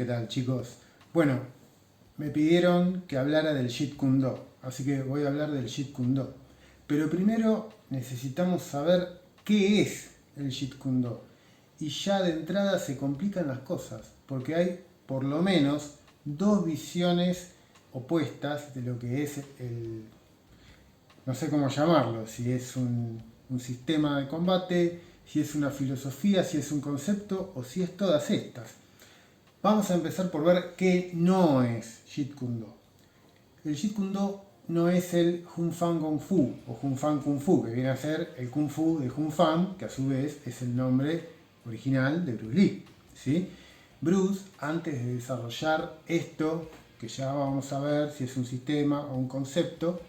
¿Qué tal, chicos? Bueno, me pidieron que hablara del Jeet Kune Do, así que voy a hablar del Jeet Kune Do. Pero primero necesitamos saber qué es el Jeet Kune Do. Y ya de entrada se complican las cosas, porque hay por lo menos dos visiones opuestas de lo que es el, no sé cómo llamarlo, si es un sistema de combate, si es una filosofía, si es un concepto o si es todas estas. Vamos a empezar por ver qué no es Jeet Kune Do. El Jeet Kune Do no es el Hun Fan Kung Fu o Hun Fan Kung Fu, que viene a ser el Kung Fu de Hun Fan, que a su vez es el nombre original de Bruce Lee. ¿Sí? Bruce, antes de desarrollar esto, que ya vamos a ver si es un sistema o un concepto,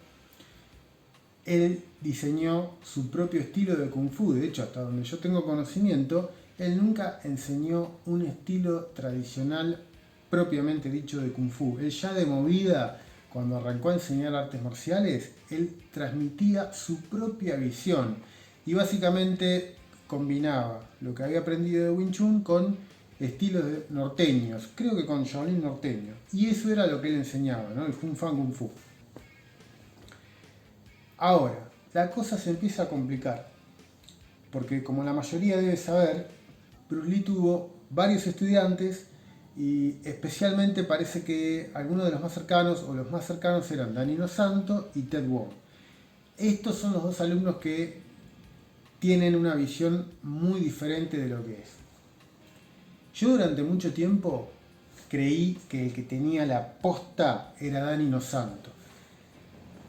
él diseñó su propio estilo de Kung Fu. De hecho, hasta donde yo tengo conocimiento, él nunca enseñó un estilo tradicional propiamente dicho de Kung Fu. Él ya de movida, cuando arrancó a enseñar artes marciales, él transmitía su propia visión y básicamente combinaba lo que había aprendido de Wing Chun con estilos norteños, creo que con Shaolin norteño. Y eso era lo que él enseñaba, ¿no? El Kung Fan Kung Fu. Ahora, la cosa se empieza a complicar, porque como la mayoría debe saber, Bruce Lee tuvo varios estudiantes y especialmente parece que algunos de los más cercanos o los más cercanos eran Danny Inosanto y Ted Wong. Estos son los dos alumnos que tienen una visión muy diferente de lo que es. Yo durante mucho tiempo creí que el que tenía la posta era Danny Inosanto.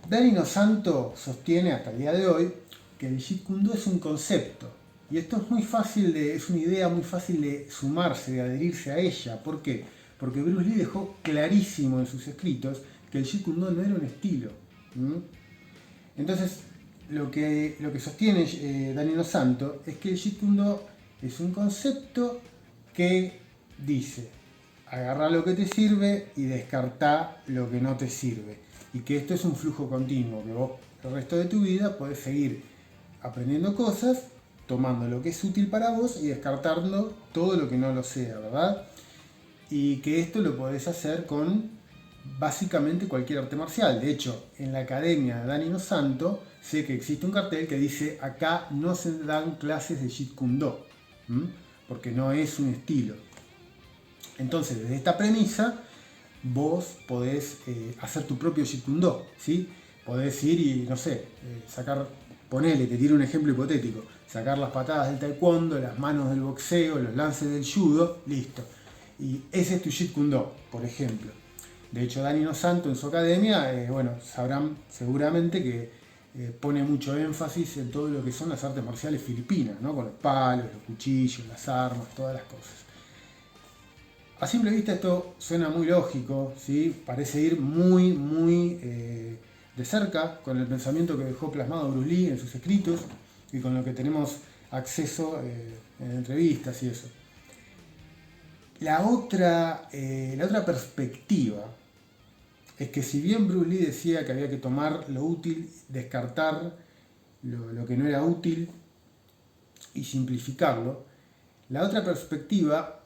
Danny Inosanto sostiene hasta el día de hoy que el Jeet Kune Do es un concepto. Y esto es muy fácil es una idea muy fácil de sumarse, de adherirse a ella. ¿Por qué? Porque Bruce Lee dejó clarísimo en sus escritos que el Jeet Kune Do no era un estilo. Entonces, lo que sostiene Danny Inosanto es que el Jeet Kune Do es un concepto que dice: agarrá lo que te sirve y descartá lo que no te sirve. Y que esto es un flujo continuo, que vos el resto de tu vida podés seguir aprendiendo cosas, tomando lo que es útil para vos y descartando todo lo que no lo sea, ¿verdad? Y que esto lo podés hacer con básicamente cualquier arte marcial. De hecho, en la academia de Danny Inosanto sé que existe un cartel que dice: acá no se dan clases de Jeet Kune Do, porque no es un estilo. Entonces, desde esta premisa, vos podés hacer tu propio Jeet Kune Do, ¿sí? Podés ir y, no sé, sacar, ponele, te tiro un ejemplo hipotético, sacar las patadas del taekwondo, las manos del boxeo, los lances del judo, listo. Y ese es tu Jeet Kune Do, por ejemplo. De hecho, Danny Inosanto en su academia, bueno, sabrán seguramente que pone mucho énfasis en todo lo que son las artes marciales filipinas, ¿no? Con los palos, los cuchillos, las armas, todas las cosas. A simple vista esto suena muy lógico, ¿sí? Parece ir muy de cerca con el pensamiento que dejó plasmado Bruce Lee en sus escritos y con lo que tenemos acceso en entrevistas y eso. La otra perspectiva es que si bien Bruce Lee decía que había que tomar lo útil, descartar lo que no era útil y simplificarlo, la otra perspectiva,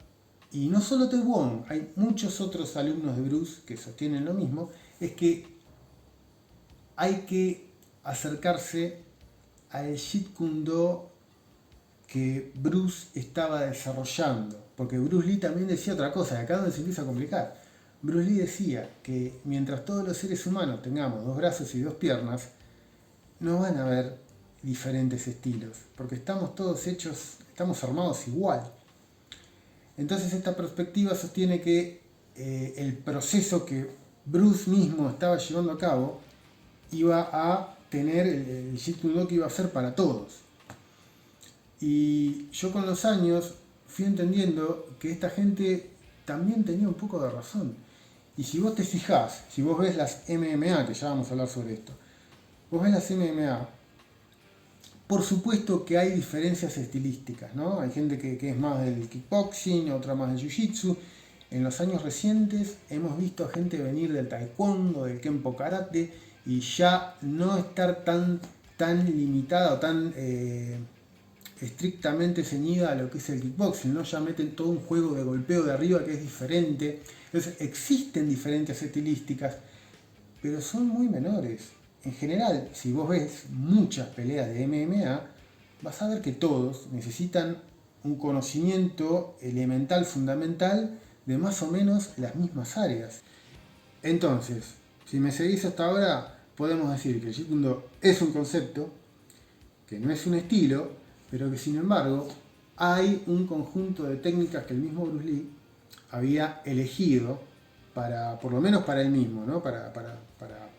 y no solo Ted Wong, hay muchos otros alumnos de Bruce que sostienen lo mismo, es que hay que acercarse al Jeet Kune Do que Bruce estaba desarrollando. Porque Bruce Lee también decía otra cosa, y acá es donde se empieza a complicar. Bruce Lee decía que mientras todos los seres humanos tengamos dos brazos y dos piernas, no van a haber diferentes estilos, porque estamos todos hechos, estamos armados igual. Entonces esta perspectiva sostiene que el proceso que Bruce mismo estaba llevando a cabo iba a tener el Jeet Kune Do que iba a ser para todos. Y yo con los años fui entendiendo que esta gente también tenía un poco de razón. Y si vos te fijás, si vos ves las MMA, que ya vamos a hablar sobre esto, vos ves las MMA, por supuesto que hay diferencias estilísticas, ¿no? Hay gente que es más del kickboxing, otra más del jiu-jitsu. En los años recientes hemos visto a gente venir del taekwondo, del kenpo karate, y ya no estar tan limitada o tan estrictamente ceñida a lo que es el kickboxing, ¿no? Ya meten todo un juego de golpeo de arriba que es diferente. Entonces existen diferentes estilísticas, pero son muy menores. En general, si vos ves muchas peleas de MMA, vas a ver que todos necesitan un conocimiento elemental, fundamental, de más o menos las mismas áreas. Entonces, si me seguís hasta ahora, podemos decir que el Jeet Kune Do es un concepto, que no es un estilo, pero que sin embargo hay un conjunto de técnicas que el mismo Bruce Lee había elegido para, por lo menos para él mismo, ¿no? para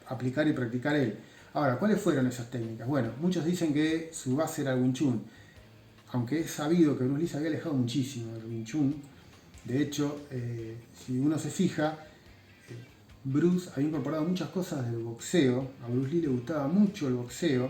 aplicar y practicar él. Ahora, ¿cuáles fueron esas técnicas? Bueno, muchos dicen que su base era el Wing Chun, aunque es sabido que Bruce Lee se había alejado muchísimo del Wing Chun. De hecho, si uno se fija, Bruce había incorporado muchas cosas del boxeo, a Bruce Lee le gustaba mucho el boxeo,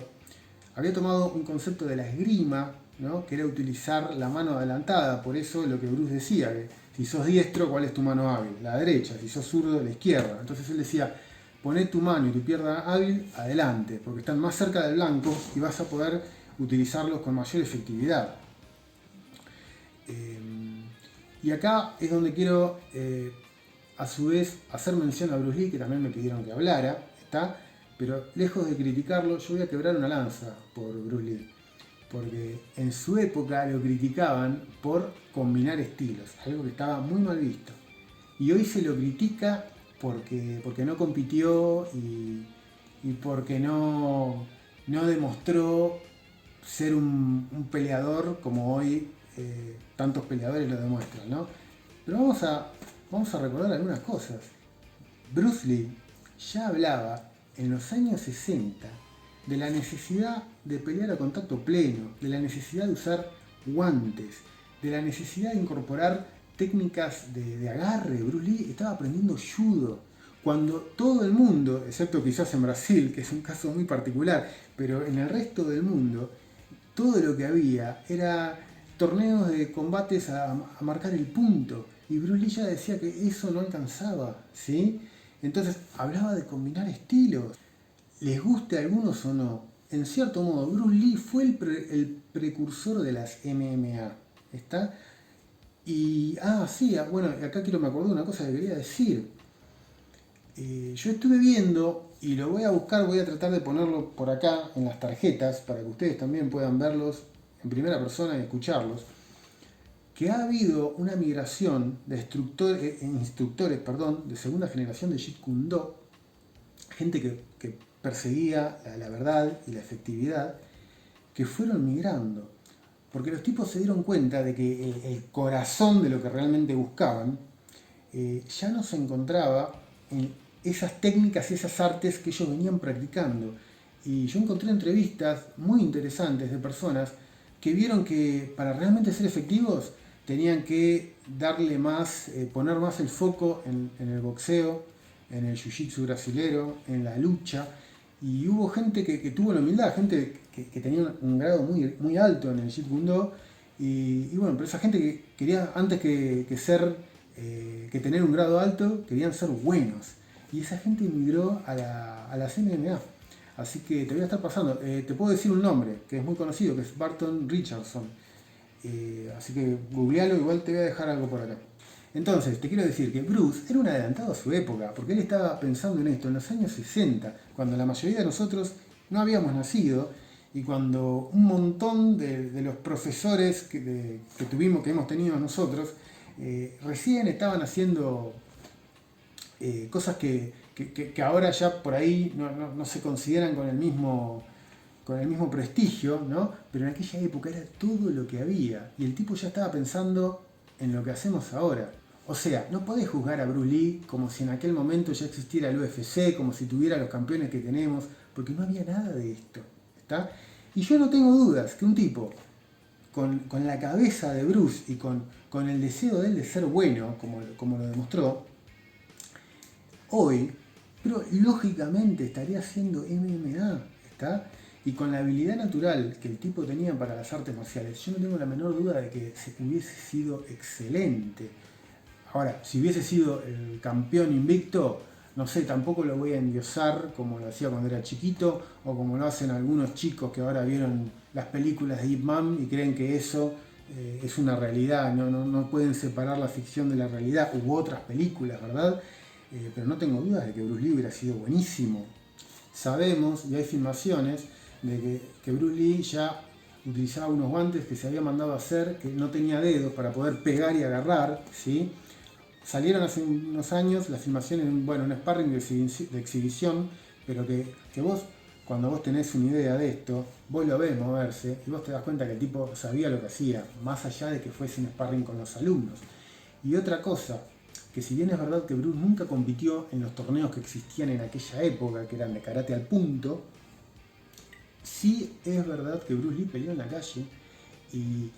había tomado un concepto de la esgrima, ¿no? Que era utilizar la mano adelantada, por eso lo que Bruce decía, que si sos diestro, ¿cuál es tu mano hábil? La derecha, si sos zurdo, la izquierda. Entonces él decía, poné tu mano y tu pierna hábil adelante, porque están más cerca del blanco y vas a poder utilizarlos con mayor efectividad. Y acá es donde quiero, a su vez, hacer mención a Bruce Lee, que también me pidieron que hablara, ¿está? Pero lejos de criticarlo, yo voy a quebrar una lanza por Bruce Lee. Porque en su época lo criticaban por combinar estilos, algo que estaba muy mal visto. Y hoy se lo critica porque no compitió y porque no demostró ser un peleador como hoy tantos peleadores lo demuestran, ¿no? Pero vamos a recordar algunas cosas. Bruce Lee ya hablaba en los años 60 de la necesidad de pelear a contacto pleno, de la necesidad de usar guantes, de la necesidad de incorporar técnicas de agarre. Bruce Lee estaba aprendiendo judo, cuando todo el mundo, excepto quizás en Brasil, que es un caso muy particular, pero en el resto del mundo, todo lo que había era torneos de combates a marcar el punto, y Bruce Lee ya decía que eso no alcanzaba, ¿sí? Entonces hablaba de combinar estilos. Les guste a algunos o no, en cierto modo Bruce Lee fue el precursor de las MMA, ¿está? Y, sí, bueno, acá me acordé de una cosa que quería decir. Yo estuve viendo, y lo voy a buscar, voy a tratar de ponerlo por acá en las tarjetas, para que ustedes también puedan verlos en primera persona y escucharlos, que ha habido una migración de instructores de segunda generación de Jeet Kune Do, gente que perseguía la verdad y la efectividad, que fueron migrando. Porque los tipos se dieron cuenta de que el corazón de lo que realmente buscaban ya no se encontraba en esas técnicas y esas artes que ellos venían practicando. Y yo encontré entrevistas muy interesantes de personas que vieron que para realmente ser efectivos tenían que darle más, poner más el foco en el boxeo, en el jiu-jitsu brasilero, en la lucha. Y hubo gente que tuvo la humildad, gente que tenía un grado muy, muy alto en el Jeet Kune Do. Y bueno, pero esa gente que quería, antes que tener un grado alto, querían ser buenos. Y esa gente emigró a las MMA. Así que te voy a estar pasando. Te puedo decir un nombre, que es muy conocido, que es Barton Richardson. Así que googlealo, igual te voy a dejar algo por acá. Entonces, te quiero decir que Bruce era un adelantado a su época, porque él estaba pensando en esto en los años 60, cuando la mayoría de nosotros no habíamos nacido, y cuando un montón de los profesores que hemos tenido nosotros, recién estaban haciendo cosas que ahora ya por ahí no se consideran con el mismo prestigio, ¿no? Pero en aquella época era todo lo que había, y el tipo ya estaba pensando en lo que hacemos ahora. O sea, no podés juzgar a Bruce Lee como si en aquel momento ya existiera el UFC, como si tuviera los campeones que tenemos, porque no había nada de esto, ¿está? Y yo no tengo dudas que un tipo con la cabeza de Bruce y con el deseo de él de ser bueno, como lo demostró, hoy, pero lógicamente estaría haciendo MMA, ¿está? Y con la habilidad natural que el tipo tenía para las artes marciales, yo no tengo la menor duda de que hubiese sido excelente. Ahora, si hubiese sido el campeón invicto, no sé, tampoco lo voy a endiosar como lo hacía cuando era chiquito o como lo hacen algunos chicos que ahora vieron las películas de Ip Man y creen que eso es una realidad, no pueden separar la ficción de la realidad, u otras películas, ¿verdad? Pero no tengo dudas de que Bruce Lee hubiera sido buenísimo. Sabemos, y hay filmaciones, de que Bruce Lee ya utilizaba unos guantes que se había mandado a hacer, que no tenía dedos para poder pegar y agarrar, ¿sí? Salieron hace unos años las filmaciones, bueno, un sparring de exhibición, pero que vos, cuando vos tenés una idea de esto, vos lo ves moverse y vos te das cuenta que el tipo sabía lo que hacía, más allá de que fuese un sparring con los alumnos. Y otra cosa, que si bien es verdad que Bruce nunca compitió en los torneos que existían en aquella época, que eran de karate al punto, sí es verdad que Bruce Lee peleó en la calle y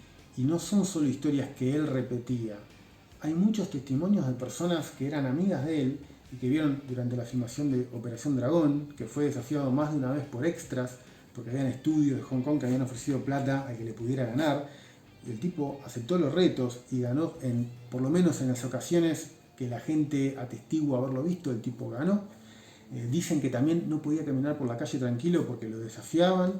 no son solo historias que él repetía. Hay muchos testimonios de personas que eran amigas de él y que vieron durante la filmación de Operación Dragón, que fue desafiado más de una vez por extras, porque habían estudios de Hong Kong que habían ofrecido plata a que le pudiera ganar. Y el tipo aceptó los retos y ganó, por lo menos en las ocasiones que la gente atestigua haberlo visto, el tipo ganó. Dicen que también no podía caminar por la calle tranquilo porque lo desafiaban.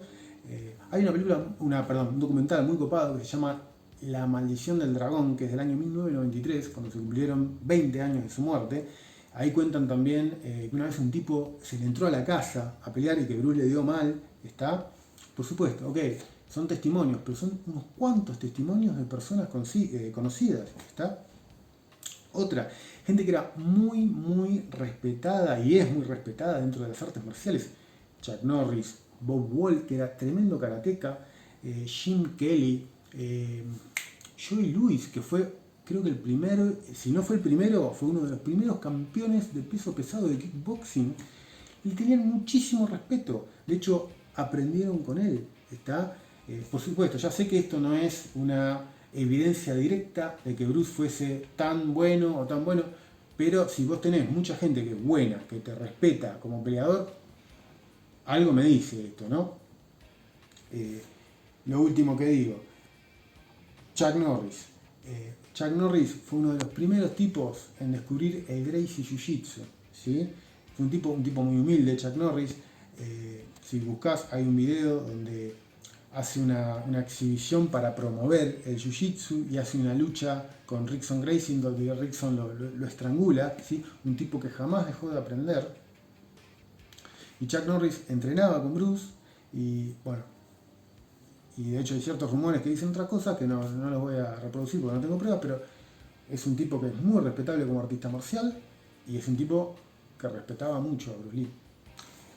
Hay una película, un documental muy copado que se llama La maldición del dragón, que es del año 1993, cuando se cumplieron 20 años de su muerte. Ahí cuentan también que una vez un tipo se le entró a la casa a pelear y que Bruce le dio mal, ¿está? Por supuesto, ok, son testimonios, pero son unos cuantos testimonios de personas conocidas, ¿está? Otra, gente que era muy respetada y es muy respetada dentro de las artes marciales. Chuck Norris, Bob Wall, que era tremendo karateca, Jim Kelly, Joey Louis, que fue, creo que el primero, si no fue el primero, fue uno de los primeros campeones de peso pesado de kickboxing, y tenían muchísimo respeto. De hecho, aprendieron con él. ¿Está? Por supuesto, ya sé que esto no es una evidencia directa de que Bruce fuese tan bueno o tan bueno, pero si vos tenés mucha gente que es buena, que te respeta como peleador, algo me dice esto, ¿no? Lo último que digo, Chuck Norris. Chuck Norris fue uno de los primeros tipos en descubrir el Gracie Jiu-Jitsu, ¿sí? Fue un tipo muy humilde, Chuck Norris. Si buscás, hay un video donde hace una exhibición para promover el Jiu-Jitsu y hace una lucha con Rickson Gracie donde Rickson lo estrangula, ¿sí? Un tipo que jamás dejó de aprender. Y Chuck Norris entrenaba con Bruce y bueno, y de hecho hay ciertos rumores que dicen otras cosas que no los voy a reproducir porque no tengo pruebas, pero es un tipo que es muy respetable como artista marcial y es un tipo que respetaba mucho a Bruce Lee.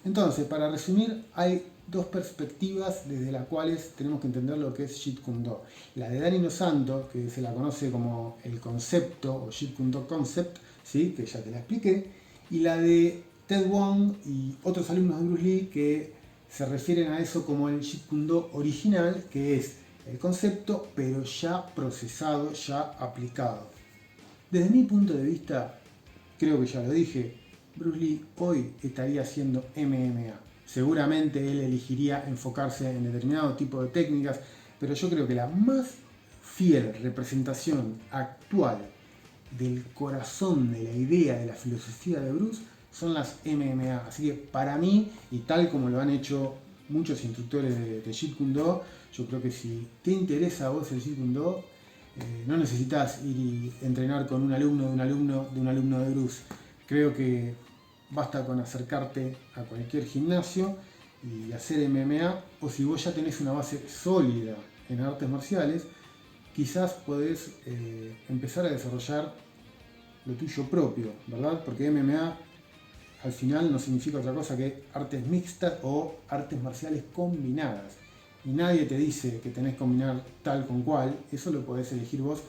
Entonces, para resumir, hay dos perspectivas desde las cuales tenemos que entender lo que es Jeet Kune Do. La de Dani Inosanto, que se la conoce como el concepto o Jeet Kune Do Concept, ¿sí? Que ya te la expliqué, y la de Ted Wong y otros alumnos de Bruce Lee que se refieren a eso como el Jeet Kune Do original, que es el concepto, pero ya procesado, ya aplicado. Desde mi punto de vista, creo que ya lo dije, Bruce Lee hoy estaría haciendo MMA. Seguramente él elegiría enfocarse en determinado tipo de técnicas, pero yo creo que la más fiel representación actual del corazón de la idea, de la filosofía de Bruce, son las MMA. Así que para mí, y tal como lo han hecho muchos instructores de Jeet Kune Do, yo creo que si te interesa a vos el Jeet Kune Do, no necesitas ir y entrenar con un alumno de Bruce. Creo que basta con acercarte a cualquier gimnasio y hacer MMA, o si vos ya tenés una base sólida en artes marciales, quizás podés empezar a desarrollar lo tuyo propio, ¿verdad? Porque MMA al final no significa otra cosa que artes mixtas o artes marciales combinadas. Y nadie te dice que tenés que combinar tal con cual, eso lo podés elegir vos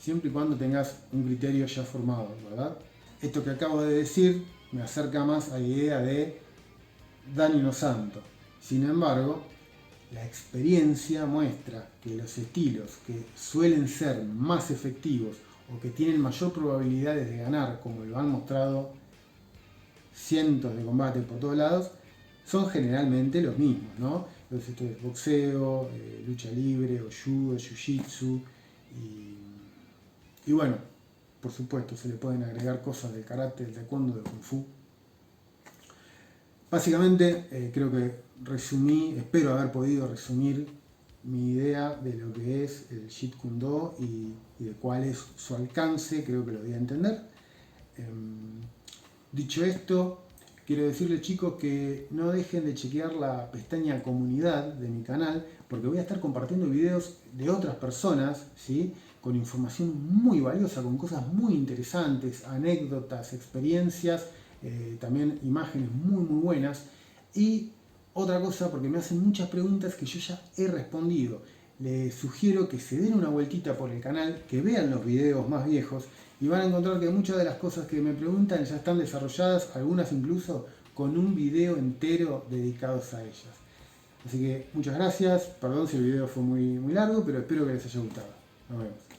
siempre y cuando tengas un criterio ya formado, ¿verdad? Esto que acabo de decir me acerca más a la idea de Dani Inosanto. Sin embargo, la experiencia muestra que los estilos que suelen ser más efectivos o que tienen mayor probabilidades de ganar, como lo han mostrado cientos de combates por todos lados, son generalmente los mismos, ¿no? Los estilos de boxeo, lucha libre, o judo, jiu-jitsu y bueno, por supuesto se le pueden agregar cosas del karate, del taekwondo, del kung fu, Básicamente creo que espero haber podido resumir mi idea de lo que es el Jeet Kune Do y de cuál es su alcance, creo que lo voy a entender. Dicho esto, quiero decirles chicos que no dejen de chequear la pestaña comunidad de mi canal, porque voy a estar compartiendo videos de otras personas, ¿sí? Con información muy valiosa, con cosas muy interesantes, anécdotas, experiencias, también imágenes muy buenas. Y otra cosa, porque me hacen muchas preguntas que yo ya he respondido. Les sugiero que se den una vueltita por el canal, que vean los videos más viejos y van a encontrar que muchas de las cosas que me preguntan ya están desarrolladas, algunas incluso con un video entero dedicados a ellas. Así que muchas gracias, perdón si el video fue muy largo, pero espero que les haya gustado. Nos vemos.